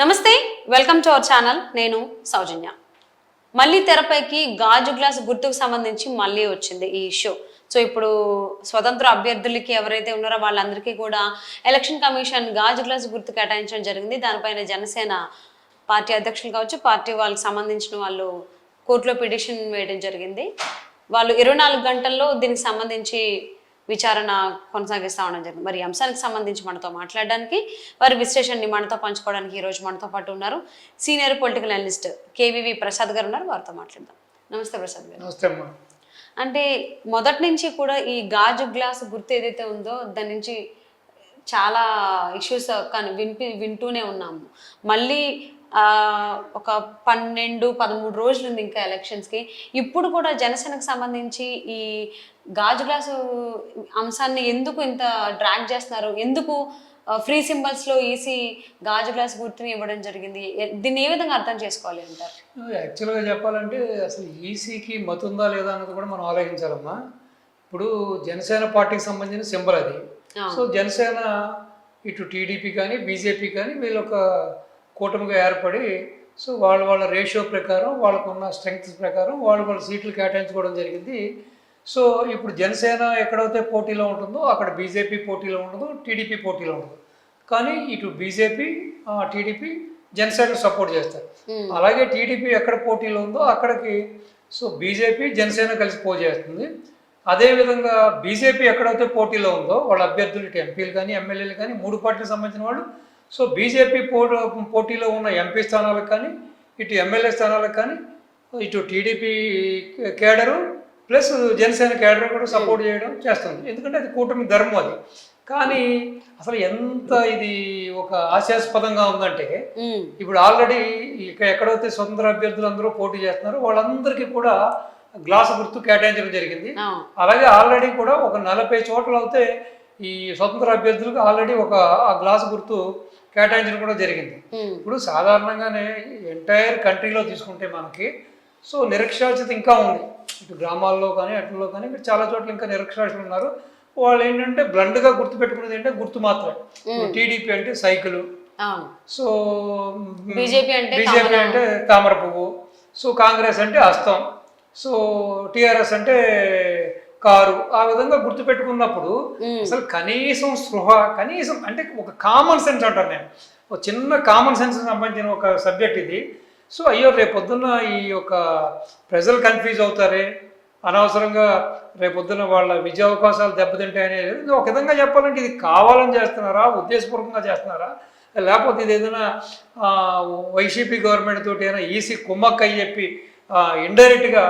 నమస్తే, welcome to our channel. నేను సౌజన్య. మళ్ళీ తెరపైకి గాజు గ్లాస్ గుర్తుకు సంబంధించి మళ్ళీ వచ్చింది ఈ ఇష్యూ. సో ఇప్పుడు స్వతంత్ర అభ్యర్థులకి ఎవరైతే ఉన్నారో వాళ్ళందరికీ కూడా ఎలక్షన్ కమిషన్ గాజు గ్లాస్ గుర్తు కేటాయించడం జరిగింది. దానిపైన జనసేన పార్టీ అధ్యక్షులు కావచ్చు, పార్టీ వాళ్ళకి సంబంధించిన వాళ్ళు కోర్టులో పిటిషన్ వేయడం జరిగింది. వాళ్ళు 24 గంటల్లో దీనికి సంబంధించి విచారణ కొనసాగిస్తూ ఉండడం జరిగింది. మరి ఈ అంశానికి సంబంధించి మనతో మాట్లాడడానికి, వారి విశ్లేషణని మనతో పంచుకోవడానికి ఈరోజు మనతో పాటు ఉన్నారు senior political analyst KVV Prasad గారు ఉన్నారు. వారితో మాట్లాడదాం. నమస్తే ప్రసాద్ గారు. నమస్తే అమ్మా. అంటే మొదటి నుంచి కూడా ఈ గాజు గ్లాస్ గుర్తు ఏదైతే ఉందో దాని నుంచి చాలా ఇష్యూస్ కానీ వింటూనే ఉన్నాము. మళ్ళీ ఒక 12-13 రోజులు ఉంది ఇంకా ఎలక్షన్స్కి. ఇప్పుడు కూడా జనసేనకు సంబంధించి ఈ గాజు గ్లాసు అంశాన్ని ఎందుకు ఇంత డ్రాగ్ చేస్తున్నారు? ఎందుకు ఫ్రీ సింబల్స్లో ఈసీ గాజు గ్లాస్ గుర్తుని ఇవ్వడం జరిగింది? దీన్ని ఏ విధంగా అర్థం చేసుకోవాలి అంటారు? యాక్చువల్గా చెప్పాలంటే అసలు ఈసీకి మత ఉందా లేదా అన్నది కూడా మనం ఆలోచించాలమ్మా. ఇప్పుడు జనసేన పార్టీకి సంబంధించిన సింబల్ అది. సో జనసేన ఇటు టీడీపీ కానీ బీజేపీ కానీ వీళ్ళు ఒక కూటమిగా ఏర్పడి సో వాళ్ళ రేషియో ప్రకారం వాళ్ళకున్న స్ట్రెంగ్త్ ప్రకారం వాళ్ళ సీట్లు కేటాయించుకోవడం జరిగింది. సో ఇప్పుడు జనసేన ఎక్కడైతే పోటీలో ఉంటుందో అక్కడ బీజేపీ పోటీలో ఉండదు, టీడీపీ పోటీలో ఉండదు. కానీ ఇటు బీజేపీ టీడీపీ జనసేనకు సపోర్ట్ చేస్తారు. అలాగే టీడీపీ ఎక్కడ పోటీలో ఉందో అక్కడికి సో బీజేపీ జనసేన కలిసి చేస్తుంది. అదేవిధంగా బీజేపీ ఎక్కడైతే పోటీలో ఉందో వాళ్ళ అభ్యర్థులు ఇటు ఎంపీలు కానీ ఎమ్మెల్యేలు కానీ 3 పార్టీలకు సంబంధించిన వాళ్ళు సో బీజేపీ పోటీలో ఉన్న ఎంపీ స్థానాలకు కానీ ఇటు ఎమ్మెల్యే స్థానాలకు కానీ ఇటు TDP cadre plus Janasena cadre కూడా సపోర్ట్ చేయడం చేస్తుంది. ఎందుకంటే అది కూటమి ధర్మం అది. కానీ అసలు ఎంత ఇది ఒక హాస్యాస్పదంగా ఉందంటే ఇప్పుడు ఆల్రెడీ ఎక్కడైతే స్వతంత్ర అభ్యర్థులు అందరూ పోటీ చేస్తున్నారో వాళ్ళందరికీ కూడా గ్లాసు గుర్తు కేటాయించడం జరిగింది. అలాగే ఆల్రెడీ కూడా ఒక 40 చోట్ల అయితే ఈ స్వతంత్ర అభ్యర్థులకు ఆల్రెడీ ఒక ఆ గ్లాసు గుర్తు కేటాయించడం కూడా జరిగింది. ఇప్పుడు సాధారణంగానే ఎంటైర్ కంట్రీలో తీసుకుంటే మనకి సో నిరక్షరాస్యత ఇంకా ఉంది. ఇటు గ్రామాల్లో కానీ అట్లలో కానీ చాలా చోట్ల ఇంకా నిరక్షరాస్యులు ఉన్నారు. వాళ్ళు ఏంటంటే బ్లండ్గా గుర్తుపెట్టుకునేది ఏంటంటే గుర్తు మాత్రమే. టీడీపీ అంటే సైకిల్, సో బీజేపీ అంటే తామర పువ్వు, సో కాంగ్రెస్ అంటే హస్తం, సో టీఆర్ఎస్ అంటే కారు. ఆ విధంగా గుర్తుపెట్టుకున్నప్పుడు అసలు కనీసం స్పృహ, కనీసం అంటే ఒక కామన్ సెన్స్ అంటాను నేను, ఒక చిన్న కామన్ సెన్స్ సంబంధించిన ఒక సబ్జెక్ట్ ఇది. సో అయ్యో రేపొద్దున్న ఈ యొక్క ప్రజలు కన్ఫ్యూజ్ అవుతారే, అనవసరంగా రేపొద్దున వాళ్ళ విద్యా అవకాశాలు దెబ్బతింటాయనేది ఒక విధంగా చెప్పాలంటే ఇది కావాలని చేస్తున్నారా, ఉద్దేశపూర్వకంగా చేస్తున్నారా, లేకపోతే ఇది ఏదైనా వైసీపీ గవర్నమెంట్ తోటి అయినా ఈసీ కుమ్మక్క అని చెప్పి ఇండైరెక్ట్గా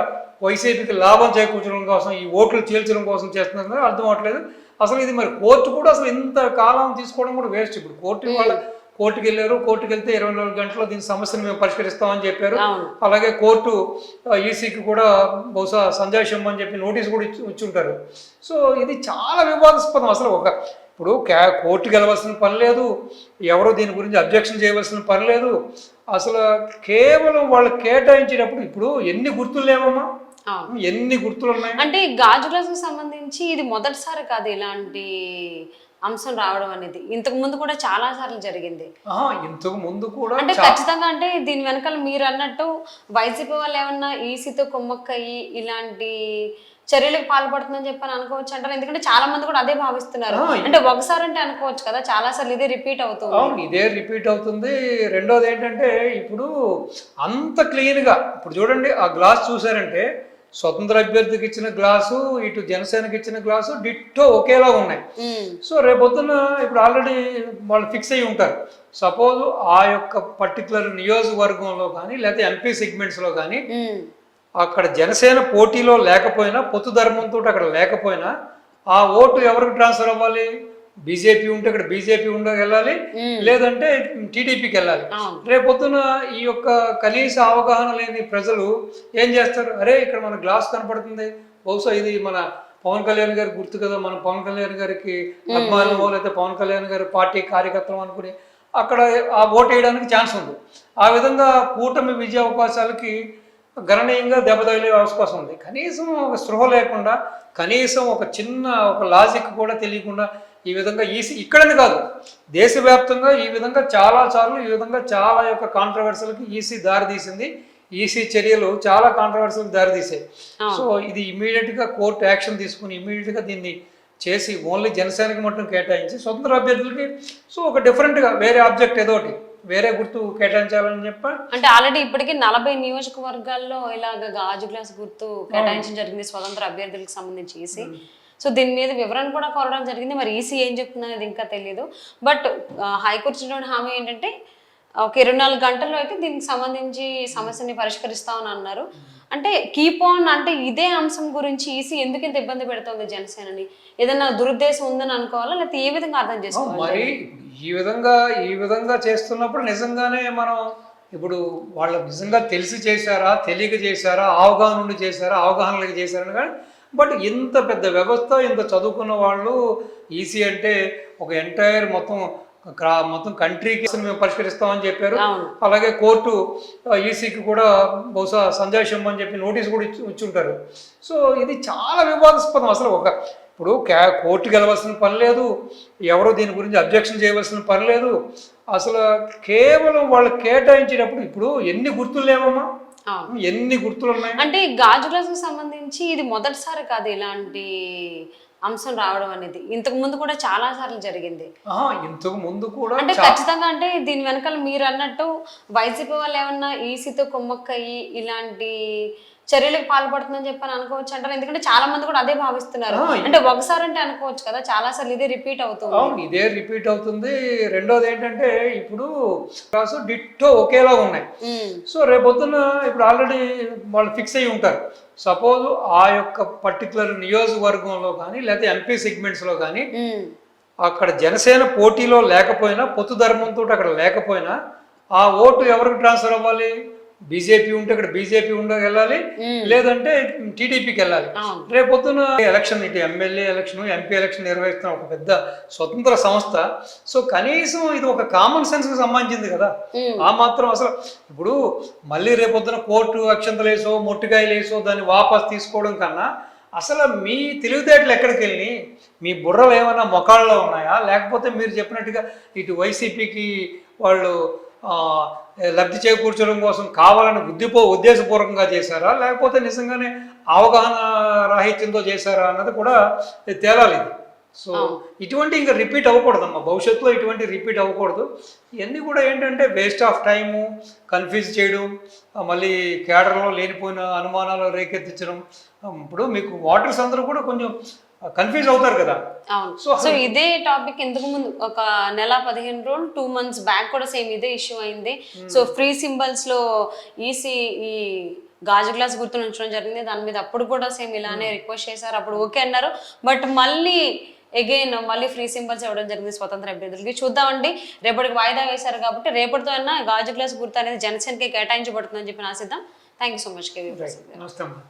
వైసీపీకి లాభం చేకూర్చడం కోసం ఈ ఓట్లు చీల్చడం కోసం చేస్తున్నారని అర్థం అవ్వట్లేదు. అసలు ఇది మరి కోర్టు కూడా అసలు ఇంత కాలం తీసుకోవడం కూడా వేస్ట్. ఇప్పుడు కోర్టుకి వెళ్ళారు, కోర్టుకి వెళ్తే 24 గంటల్లో దీని సమస్యను మేము పరిష్కరిస్తామని చెప్పారు. అలాగే కోర్టు ఈసీకి కూడా బహుశా సందేశం అని చెప్పి నోటీస్ కూడా ఇచ్చి ఉంటారు. సో ఇది చాలా వివాదాస్పదం. అసలు ఇప్పుడు కోర్టుకి వెళ్ళవలసిన పని లేదు, ఎవరో దీని గురించి అబ్జెక్షన్ చేయవలసిన పని లేదు. అసలు కేవలం వాళ్ళు కేటాయించేటప్పుడు ఇప్పుడు ఎన్ని గుర్తులు లేవమ్మా, ఎన్ని గుర్తులు ఉన్నాయి అంటే గాజు గ్లాసుకు సంబంధించి ఇది మొదటిసారి కాదు ఇలాంటి అంశం రావడం అనేది. ఇంతకు ముందు కూడా చాలా సార్లు జరిగింది. ఇంతకు ముందు కూడా అంటే ఖచ్చితంగా అంటే దీని వెనకాల మీరు అన్నట్టు వైసీపీ వాళ్ళు ఏమన్నా ఈసీతో కుమ్మక్కయ్యి ఇలాంటి చర్యలకు పాల్పడుతుందని చెప్పని అనుకోవచ్చు అంటారు. ఎందుకంటే చాలా మంది కూడా అదే భావిస్తున్నారు. అంటే ఒకసారి అంటే అనుకోవచ్చు కదా, చాలా సార్లు ఇదే రిపీట్ అవుతుంది. ఇదే రిపీట్ అవుతుంది. రెండోది ఏంటంటే ఇప్పుడు అంత క్లీన్గా ఇప్పుడు చూడండి, ఆ గ్లాస్ చూసారంటే స్వతంత్ర అభ్యర్థికి ఇచ్చిన గ్లాసు ఇటు జనసేనకి ఇచ్చిన గ్లాసు డిట్టో ఒకేలా ఉన్నాయి. సో రేపొద్దున ఇప్పుడు ఆల్రెడీ వాళ్ళు ఫిక్స్ అయ్యి ఉంటారు. సపోజ్ ఆ యొక్క పర్టికులర్ నియోజకవర్గంలో కానీ లేకపోతే ఎంపీ సెగ్మెంట్స్లో కానీ అక్కడ జనసేన పోటీలో లేకపోయినా, పొత్తు ధర్మంతో అక్కడ లేకపోయినా ఆ ఓటు ఎవరికి ట్రాన్స్ఫర్ అవ్వాలి? బీజేపీ ఉంటే ఇక్కడ బీజేపీ వెళ్ళాలి, లేదంటే టీడీపీకి వెళ్ళాలి. రేపొద్దున ఈ యొక్క కనీస అవగాహన లేని ప్రజలు ఏం చేస్తారు? అరే ఇక్కడ మన గ్లాస్ కనపడుతుంది, బహుశా ఇది మన పవన్ కళ్యాణ్ గారి గుర్తు కదా, మన పవన్ కళ్యాణ్ గారికి అభిమానమో లేకపోతే పవన్ కళ్యాణ్ గారి పార్టీ కార్యకర్తలు అనుకుని అక్కడ ఆ ఓటు వేయడానికి ఛాన్స్ ఉంది. ఆ విధంగా కూటమి విజయ అవకాశాలకి గణనీయంగా దెబ్బతగిలే అవకాశం ఉంది. కనీసం ఒక స్పృహ లేకుండా, కనీసం ఒక చిన్న ఒక లాజిక్ కూడా తెలియకుండా ఈ విధంగా ఈసీ ఇక్కడని కాదు, దేశవ్యాప్తంగా ఈ విధంగా చాలా సార్లు ఈ విధంగా చాలా యొక్క కాంట్రవర్సీలకి ఈసీ దారితీసింది. ఈసీ చర్యలు చాలా కాంట్రవర్సీలకు దారితీసాయి. సో ఇది ఇమీడియట్గా కోర్టు యాక్షన్ తీసుకుని ఇమీడియట్గా దీన్ని చేసి ఓన్లీ జనసేనకి మట్టుకు కేటాయించి స్వతంత్ర అభ్యర్థులకి సో ఒక డిఫరెంట్గా వేరే ఆబ్జెక్ట్ ఏదోటి వేరే గుర్తు కేటాయించాలని చెప్ప అంటే ఆల్రెడీ ఇప్పటికీ 40 నియోజకవర్గాల్లో ఇలాగ గాజు గ్లాస్ గుర్తు కేటాయించడం జరిగింది స్వతంత్ర అభ్యర్థులకు సంబంధించి ఈసీ. సో దీని మీద వివరణ కూడా కోరడం జరిగింది. మరి ఈసీ ఏం చెప్తుంది అనేది ఇంకా తెలియదు. బట్ హైకోర్టు ఇచ్చినటువంటి హామీ ఏంటంటే ఒక 24 గంటల్లో అయితే దీనికి సంబంధించి సమస్యని పరిష్కరిస్తామని అన్నారు. అంటే కీప్ ఆన్ అంటే ఇదే అంశం గురించి ఈసీ ఎందుకు ఇంత ఇబ్బంది పెడుతోంది జనసేనని? ఏదైనా దురుద్దేశం ఉందని అనుకోవాలా, లేకపోతే ఏ విధంగా అర్థం చేసుకోవాలి? మరి ఈ విధంగా చేస్తున్నప్పుడు నిజంగానే మనం ఇప్పుడు వాళ్ళు నిజంగా తెలిసి చేశారా, తెలియక చేశారా, అవగాహన ఉండి చేశారా, అవగాహనలకు చేశారని కానీ బట్ ఇంత పెద్ద వ్యవస్థ, ఇంత చదువుకున్న వాళ్ళు ఈసీ అంటే ఒక ఎంటైర్ మొత్తం కంట్రీకి మేము పరిష్కరిస్తామని చెప్పారు. అలాగే కోర్టు ఈసీకి కూడా బహుశా సందేశం అని చెప్పి నోటీస్ కూడా ఇచ్చుంటారు. సో ఇది చాలా వివాదాస్పదం. అసలు ఇప్పుడు కోర్టుకి వెళ్ళవలసిన పని లేదు, ఎవరు దీని గురించి అబ్జెక్షన్ చేయవలసిన పని లేదు. అసలు కేవలం వాళ్ళు కేటాయించేటప్పుడు ఇప్పుడు ఎన్ని గుర్తులు లేవమ్మా, ఎన్ని గుర్తులు ఉన్నాయి. అంటే గాజు గ్లాసుకు సంబంధించి ఇది మొదటిసారి కాదు ఇలాంటి అంశం రావడం అనేది, ఇంతకు ముందు కూడా చాలా సార్లు జరిగింది. ఇంతకు ముందు కూడా అంటే ఖచ్చితంగా అంటే దీని వెనకాల మీరు అన్నట్టు వైసీపీ వాళ్ళు ఏమన్నా ఈసీతో కుమ్మక్కయ్యి ఇలాంటి చర్యలకు పాల్పడుతుందని చెప్పని అనుకోవచ్చు అంటారు. ఎందుకంటే చాలా మంది కూడా అదే భావిస్తున్నారు. అంటే ఒకసారి అంటే అనుకోవచ్చు కదా, చాలా సార్లు ఇదే రిపీట్ అవుతుంది. ఇదే రిపీట్ అవుతుంది. రెండోది ఏంటంటే ఇప్పుడు డిట్టో ఒకేలా ఉన్నాయి. సో రేపొద్దున ఇప్పుడు ఆల్రెడీ వాళ్ళు ఫిక్స్ అయ్యి ఉంటారు. సపోజ్ ఆ యొక్క పర్టికులర్ నియోజకవర్గంలో కానీ లేకపోతే ఎంపీ సెగ్మెంట్స్ లో కానీ అక్కడ జనసేన పోటీలో లేకపోయినా, పొత్తు ధర్మంతో అక్కడ లేకపోయినా ఆ ఓటు ఎవరికి ట్రాన్స్ఫర్ అవ్వాలి? బీజేపీ ఉంటే ఇక్కడ బీజేపీ వెళ్ళాలి, లేదంటే టీడీపీకి వెళ్ళాలి. రేపొద్దున ఎలక్షన్, ఇటు ఎమ్మెల్యే ఎలక్షన్, ఎంపీ ఎలక్షన్ నిర్వహిస్తున్న ఒక పెద్ద స్వతంత్ర సంస్థ. సో కనీసం ఇది ఒక కామన్ సెన్స్ కి సంబంధించింది కదా. ఆ మాత్రం అసలు ఇప్పుడు మళ్ళీ రేపొద్దున కోర్టు అక్షంతలు వేసో మొట్టికాయలు వేసో దాన్ని వాపస్ తీసుకోవడం కన్నా అసలు మీ తెలివితేటలు ఎక్కడికి వెళ్ళి, మీ బుర్రలు ఏమైనా మొఖాల్లో ఉన్నాయా, లేకపోతే మీరు చెప్పినట్టుగా ఇటు వైసీపీకి వాళ్ళు లబ్ధి చేకూర్చడం కోసం కావాలని ఉద్దేశపూర్వకంగా చేశారా, లేకపోతే నిజంగానే అవగాహన రాహిత్యంతో చేశారా అన్నది కూడా తేలాలి. సో ఇటువంటి ఇంకా రిపీట్ అవ్వకూడదమ్మా, భవిష్యత్తులో ఇటువంటి రిపీట్ అవ్వకూడదు. ఇవన్నీ కూడా ఏంటంటే వేస్ట్ ఆఫ్ టైము, కన్ఫ్యూజ్ చేయడం, మళ్ళీ కేడర్లో లేనిపోయిన అనుమానాలు రేకెత్తించడం. ఇప్పుడు మీకు ఓటర్స్ అందరూ కూడా కొంచెం కన్ఫ్యూజ్ అవుతారు కదా. సో ఇదే టాపిక్ ఇంతకు ముందు ఒక నెల 15 రోజులు 2 months బ్యాక్ కూడా సేమ్ ఇదే ఇష్యూ అయింది. సో ఫ్రీ సింబల్స్ లో ఈసీ ఈ గాజు గ్లాస్ గుర్తు ఉంచడం జరిగింది. దాని మీద అప్పుడు కూడా సేమ్ ఇలానే రిక్వెస్ట్ చేశారు, అప్పుడు ఓకే అన్నారు. బట్ మళ్ళీ మళ్ళీ ఫ్రీ సింబల్స్ ఇవ్వడం జరిగింది స్వతంత్ర అభ్యర్థులకి. చూద్దామండి, రేపటికి వాయిదా వేశారు కాబట్టి రేపటితో అయినా గాజు గ్లాస్ గుర్తు అనేది జనసేనకి కేటాయించబడుతుందని చెప్పి ఆశిద్దాం. Thank you so much KV. నమస్తే.